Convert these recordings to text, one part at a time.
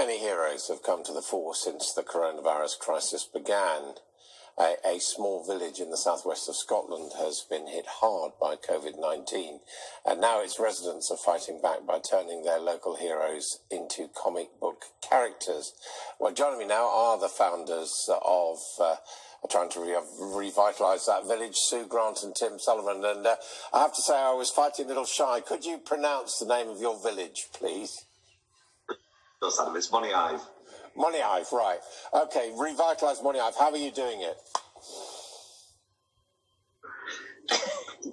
Many heroes have come to the fore since the coronavirus crisis began. A small village in the southwest of Scotland has been hit hard by COVID-19, and now its residents are fighting back by turning their local heroes into comic book characters. Well, joining me now are the founders of trying to revitalise that village, Sue Grant and Tim Sullivan, and I have to say I was fighting a little shy. Could you pronounce the name of your village, please? It's Moniaive. Moniaive, right. Okay, revitalise Moniaive. How are you doing it?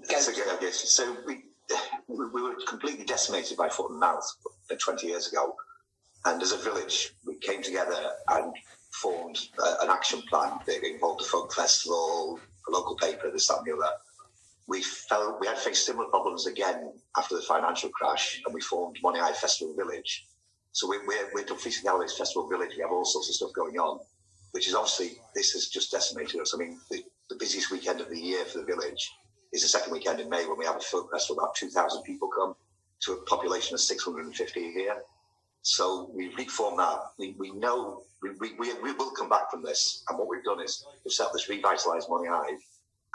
That's a good idea. So we were completely decimated by foot and mouth 20 years ago. And as a village, we came together and formed an action plan that involved a folk festival, a local paper, this, that and the other. We had faced similar problems again after the financial crash, and we formed Moniaive Festival Village. So we're Dumfries Galway's Festival Village. We have all sorts of stuff going on, which is obviously, this has just decimated us. I mean, the busiest weekend of the year for the village is the second weekend in May, when we have a folk festival. About 2,000 people come to a population of 650 a year. So we reformed that. We know we will come back from this. And what we've done is we've set up this Revitalise Moniaive,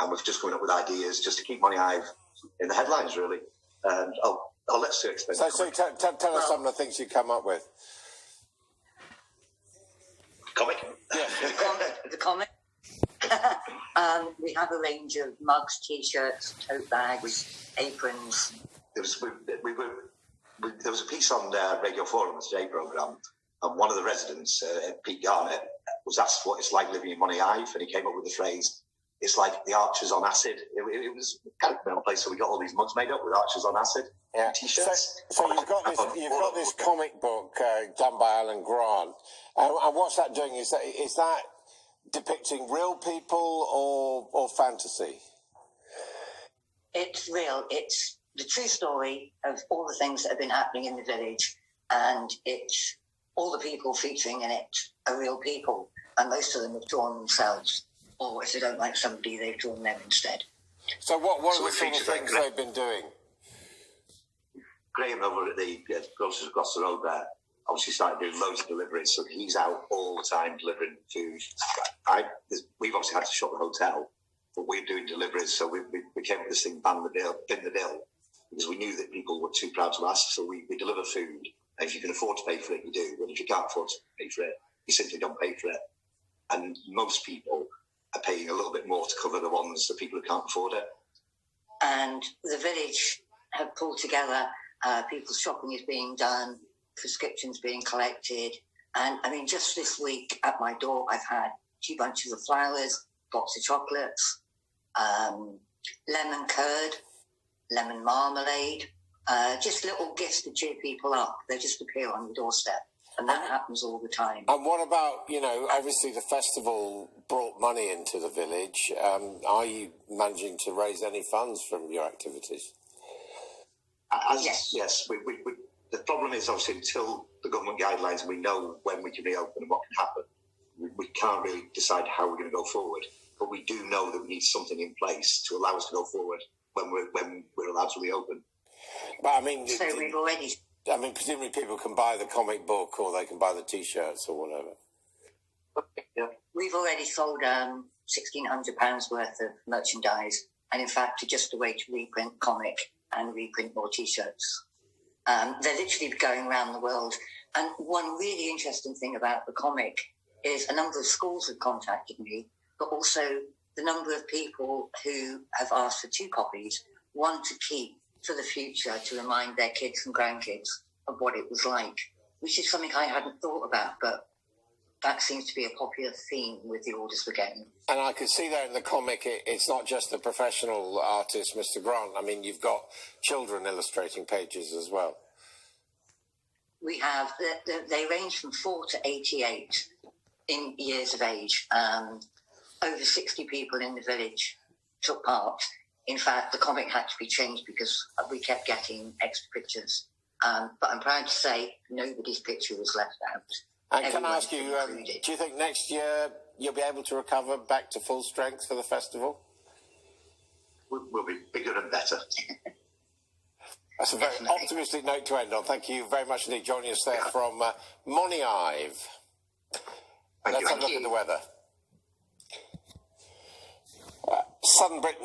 and we've just come up with ideas just to keep Moniaive in the headlines, really. And I'll let Sue explain. So tell us some of the things you come up with. Comic? Yeah. The comic. We have a range of mugs, T-shirts, tote bags, aprons. There was a piece on Radio 4 on the Today programme, and one of the residents, Pete Garnett, was asked what it's like living in Moniaive, and he came up with the phrase, "It's like the Archers on acid." It was kind of a mental place, so we got all these mugs made up with Archers on acid. Yeah. T-shirts. So you've got this comic book done by Alan Grant, and what's that doing? Is that depicting real people or fantasy? It's real. It's the true story of all the things that have been happening in the village, and it's all the people featuring in it are real people, and most of them have drawn themselves, or if they don't like somebody, they've drawn them instead. So what are the sort of things they've been doing? Graham over at the grocers across the road there obviously started doing loads of deliveries, so he's out all the time delivering food. We've obviously had to shut the hotel, but we're doing deliveries, so we came up with this thing, bin the bill, because we knew that people were too proud to ask, so we deliver food, and if you can afford to pay for it, you do, but if you can't afford to pay for it, you simply don't pay for it. And most people are paying a little bit more to cover the people who can't afford it. And the village have pulled together, people's shopping is being done, prescriptions being collected, and I mean, just this week at my door, I've had 2 bunches of flowers, box of chocolates, lemon curd, lemon marmalade, just little gifts to cheer people up. They just appear on your doorstep, and that happens all the time. And what about, obviously the festival brought money into the village. Are you managing to raise any funds from your activities? Yes. The problem is, obviously, until the government guidelines, we know when we can reopen and what can happen. We can't really decide how we're going to go forward, but we do know that we need something in place to allow us to go forward when we're allowed to reopen. But I mean, so we've already. I mean, presumably people can buy the comic book, or they can buy the T-shirts or whatever. Yeah. We've already sold £1,600 worth of merchandise, and in fact, are just a way to reprint comic and reprint more T-shirts. They're literally going around the world. And one really interesting thing about the comic is a number of schools have contacted me, but also the number of people who have asked for 2 copies, one to keep for the future to remind their kids and grandkids of what it was like, which is something I hadn't thought about, but that seems to be a popular theme with the orders we're getting. And I could see there in the comic, it's not just the professional artist, Mr. Grant. I mean, you've got children illustrating pages as well. We have, they range from 4 to 88 in years of age. Over 60 people in the village took part. In fact, the comic had to be changed because we kept getting extra pictures. But I'm proud to say nobody's picture was left out. And can I ask you, do you think next year you'll be able to recover back to full strength for the festival? We'll be bigger and better. That's a very Definitely. optimistic note to end on. Thank you very much indeed joining us there from Moniaive. Let's have a look at the weather. Southern Britain.